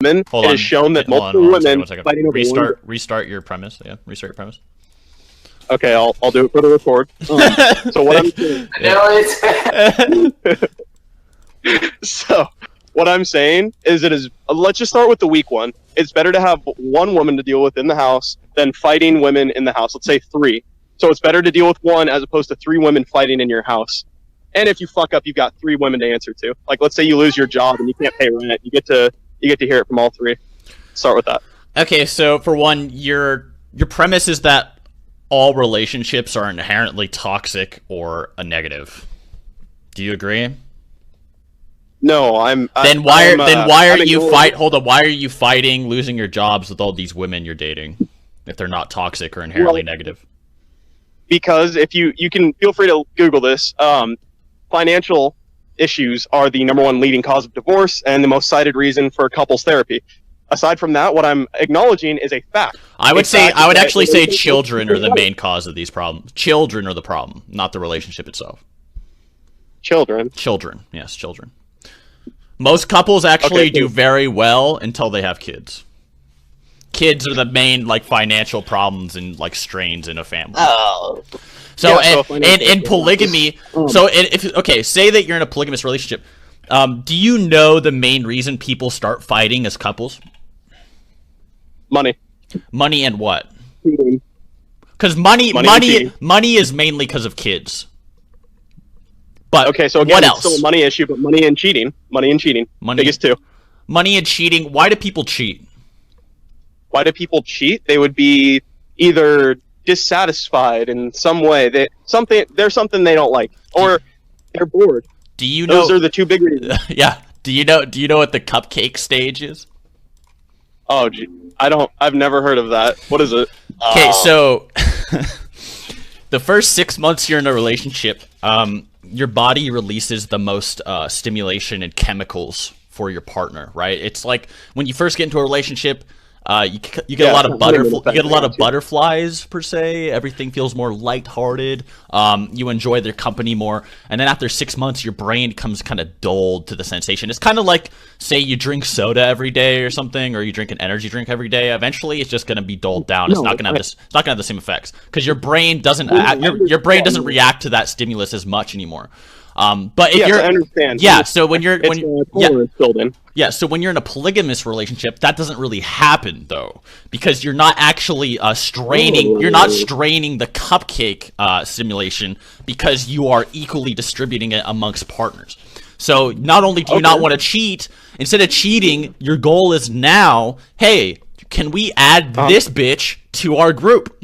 women, it is shown that multiple women fighting over one. Restart your premise. Yeah, restart your premise. Okay, I'll do it for the record. So what I'm saying is let's just start with the weak one. It's better to have one woman to deal with in the house than fighting women in the house. Let's say 3. So it's better to deal with one as opposed to 3 women fighting in your house. And if you fuck up, you've got 3 women to answer to. Like, let's say you lose your job and you can't pay rent. You get to hear it from all 3. Start with that. Okay, so for one, your premise is that all relationships are inherently toxic or a negative. Do you agree? No, why are you fighting losing your jobs with all these women you're dating if they're not toxic or inherently negative? Because if you can feel free to Google this, financial issues are the #1 leading cause of divorce and the most cited reason for couples therapy. Aside from that, what I'm acknowledging is a fact. I would actually say children are the main cause of these problems. Children are the problem, not the relationship itself. Children? Children, yes, children. Most couples actually do very well until they have kids. Kids are the main financial problems and strains in a family. Oh. So in polygamy, say that you're in a polygamous relationship. Do you know the main reason people start fighting as couples? Money. Money and what? Because money is mainly because of kids. But okay, so again, what else? It's still a money issue, but money and cheating. Biggest 2. Money and cheating. Why do people cheat? Why do people cheat? They would be either dissatisfied in some way. There's something they don't like, or they're bored. Do you know? Those are the 2 big reasons. Yeah. Do you know what the cupcake stage is? Oh, gee. I've never heard of that. What is it? Okay, so the first 6 months you're in a relationship, your body releases the most stimulation and chemicals for your partner, right? It's like when you first get into a relationship, you get a lot of butterflies per se. Everything feels more lighthearted. You enjoy their company more, and then after 6 months, your brain becomes kind of dulled to the sensation. It's kind of like, say, you drink soda every day or something, or you drink an energy drink every day. Eventually, it's just going to be dulled down. It's not going to have the same effects because your brain doesn't react to that stimulus as much anymore. But if I understand. Yeah, so when you're so when you're in a polygamous relationship, that doesn't really happen though, because you're not actually straining. You're not straining the cupcake stimulation because you are equally distributing it amongst partners. So not only do you not want to cheat, instead of cheating, your goal is now, hey, can we add this bitch to our group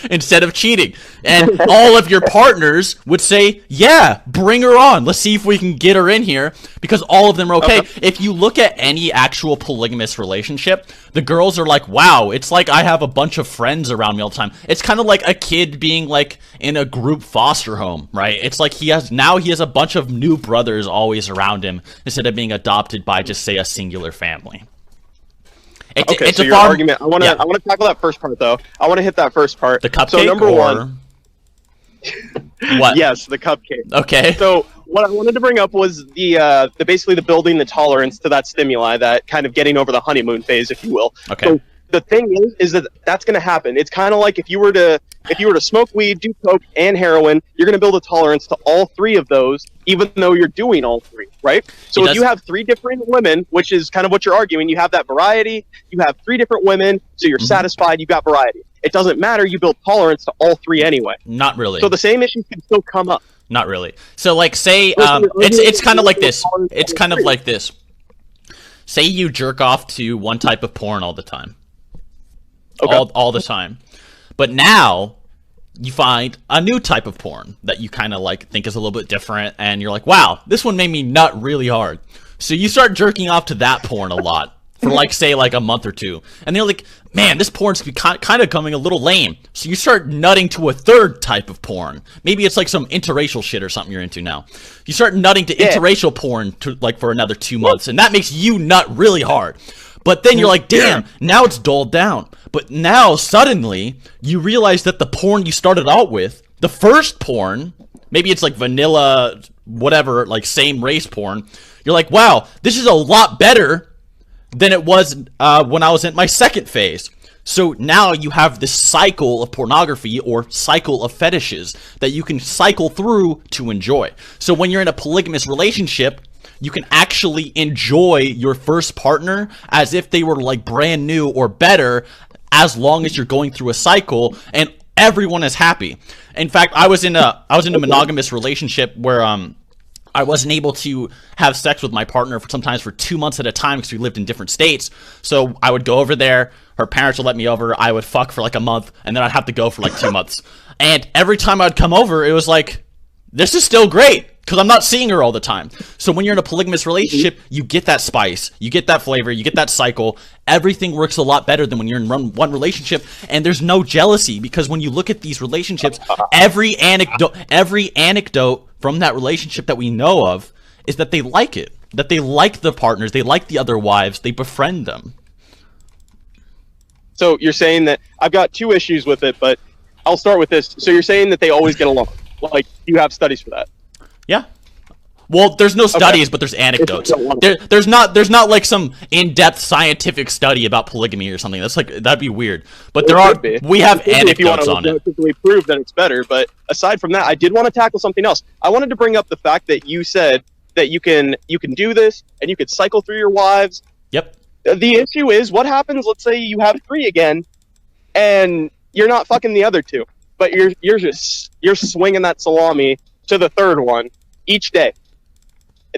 instead of cheating? And all of your partners would say, yeah, bring her on. Let's see if we can get her in here, because all of them are okay. If you look at any actual polygamous relationship, the girls are like, wow, it's like I have a bunch of friends around me all the time. It's kind of like a kid being in a group foster home, right? It's like he has a bunch of new brothers always around him instead of being adopted by just, say, a singular family. It's so your argument. I want to tackle that first part though. I want to hit that first part. The cupcake. So number 1. What? Yes, the cupcake. Okay. So what I wanted to bring up was basically the building the tolerance to that stimuli, that kind of getting over the honeymoon phase, if you will. Okay. So the thing is that's going to happen. It's kind of like if you were to smoke weed, do coke, and heroin, you're going to build a tolerance to all 3 of those, even though you're doing all 3, right? So if you have 3 different women, which is kind of what you're arguing, you have that variety. You have 3 different women, so you're satisfied. You've got variety. It doesn't matter. You build tolerance to all 3 anyway. Not really. So the same issues can still come up. Not really. So say it's kind of like this. It's kind of like this. Say you jerk off to one type of porn all the time. Okay. All the time. But now you find a new type of porn that you kind of think is a little bit different, and you're like, wow, this one made me nut really hard. So you start jerking off to that porn a lot for say a month or 2. And they're like, man, this porn's kind of coming a little lame. So you start nutting to a third type of porn. Maybe it's some interracial shit or something you're into now. You start nutting to interracial porn for another 2 months, and that makes you nut really hard. But then you're like, damn, now it's dulled down. But now, suddenly, you realize that the porn you started out with, the first porn, maybe it's vanilla, whatever, same race porn, you're like, wow, this is a lot better than it was when I was in my second phase. So now you have this cycle of pornography or cycle of fetishes that you can cycle through to enjoy. So when you're in a polygamous relationship, you can actually enjoy your first partner as if they were like brand new or better, as long as you're going through a cycle and everyone is happy. In fact, I was in a monogamous relationship where I wasn't able to have sex with my partner sometimes for 2 months at a time because we lived in different states. So I would go over there, her parents would let me over, I would fuck for like a month, and then I'd have to go for like 2 months. And every time I'd come over, it was like, this is still great because I'm not seeing her all the time. So when you're in a polygamous relationship, you get that spice, you get that flavor, you get that cycle. Everything works a lot better than when you're in one relationship, and there's no jealousy, because when you look at these relationships, every anecdote from that relationship that we know of is that they like it, that they like the partners, they like the other wives, they befriend them. So you're saying that I've got 2 issues with it, but I'll start with this. So you're saying that they always get along. Like, you have studies for that? Yeah. Well, there's no studies, but there's anecdotes. There's not like some in-depth scientific study about polygamy or something. That's like, that'd be weird. But we have anecdotes on it. If you want to prove that it's better. But aside from that, I did want to tackle something else. I wanted to bring up the fact that you said that you can do this and you could cycle through your wives. Yep. The issue is, what happens? Let's say you have 3 again, and you're not fucking the other 2, but you're swinging that salami to the 3rd one each day.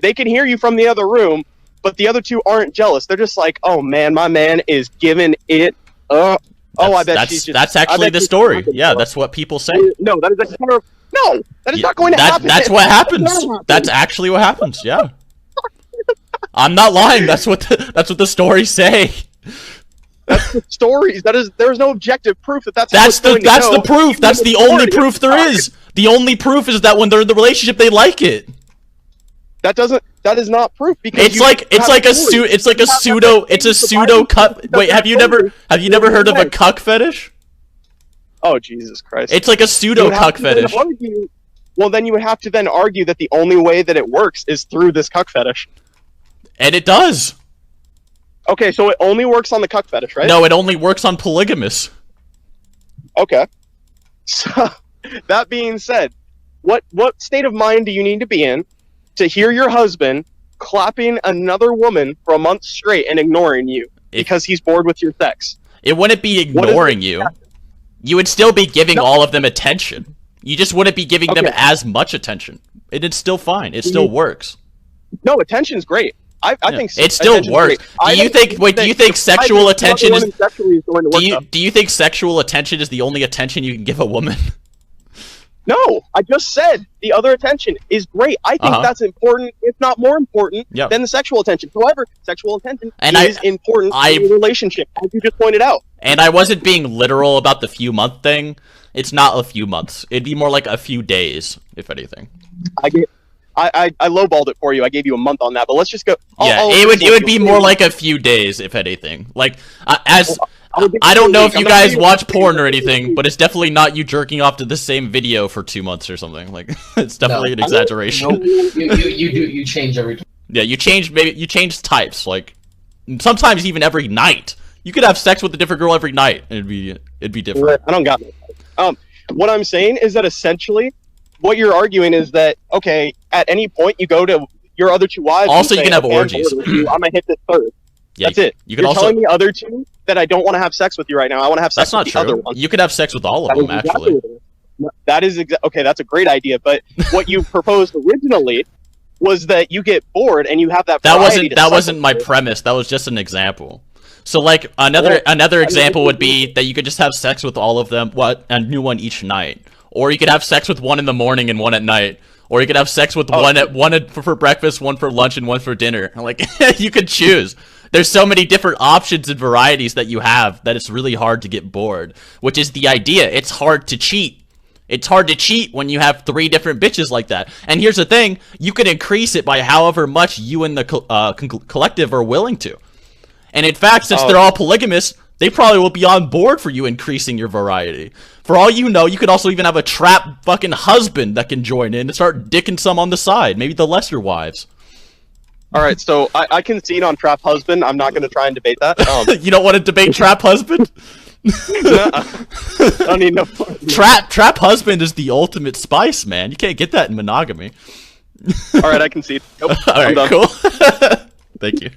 They can hear you from the other room, but the other 2 aren't jealous. They're just like, oh man, my man is giving it up. I bet that's actually the story. Yeah, that's what people say. No, that is not going to happen. That's what happens. That's actually what happens. Yeah. I'm not lying. That's what the stories say. That's the stories. There's no objective proof that's the proof. That's the only proof there is. The only proof is that when they're in the relationship, they like it. That is not proof, because it's a pseudo cup. Wait, have you never heard of a cuck fetish? Oh, Jesus Christ. It's like a pseudo cuck fetish. Well, then you would have to then argue that the only way that it works is through this cuck fetish. And it does. Okay, so it only works on the cuck fetish, right? No, it only works on polygamous. Okay. So, that being said, what state of mind do you need to be in to hear your husband clapping another woman for a month straight and ignoring you because he's bored with your sex? It wouldn't be ignoring you. You would still be giving all of them attention. You just wouldn't be giving them as much attention. It's still fine. It still works. No, attention's great. I think it still works. Do you think sexual attention is do you think sexual attention is the only attention you can give a woman? No, I just said the other attention is great. I think that's important, if not more important, than the sexual attention. However, sexual attention is important in a relationship, as you just pointed out. And I wasn't being literal about the few month thing. It's not a few months. It'd be more like a few days, if anything. I lowballed it for you. I gave you a month on that, but let's just go. It would be more like a few days, if anything. Like I don't know if you guys watch porn or anything, but it's definitely not you jerking off to the same video for 2 months or something. Like, it's definitely an exaggeration. You change every time. Yeah, you change types. Like, sometimes even every night. You could have sex with a different girl every night, and it'd be different. I don't got it. What I'm saying is that essentially, what you're arguing is that, okay, at any point you go to your other 2 wives. Also, you can have orgies. I'm gonna hit this 3rd. Yeah, that's it. You're telling the other 2 that I don't want to have sex with you right now. I want to have sex with the other one. You could have sex with all of them, actually. That is okay. That's a great idea. But what you proposed originally was that you get bored and you have that. That wasn't my premise. That was just an example. So, like, another example would be that you could just have sex with all of them, a new one each night, or you could have sex with one in the morning and one at night. Or you could have sex with one for breakfast, one for lunch, and one for dinner. Like, you could choose. There's so many different options and varieties that you have that it's really hard to get bored, which is the idea. It's hard to cheat. It's hard to cheat when you have 3 different bitches like that. And here's the thing. You can increase it by however much you and the collective are willing to. And in fact, since they're all polygamous, they probably will be on board for you increasing your variety. For all you know, you could also even have a trap fucking husband that can join in and start dicking some on the side. Maybe the lesser wives. All right, so I concede on trap husband. I'm not going to try and debate that. You don't want to debate trap husband? I don't need no. Trap husband is the ultimate spice, man. You can't get that in monogamy. All right, I concede. Nope, All I'm right, done. cool. Thank you.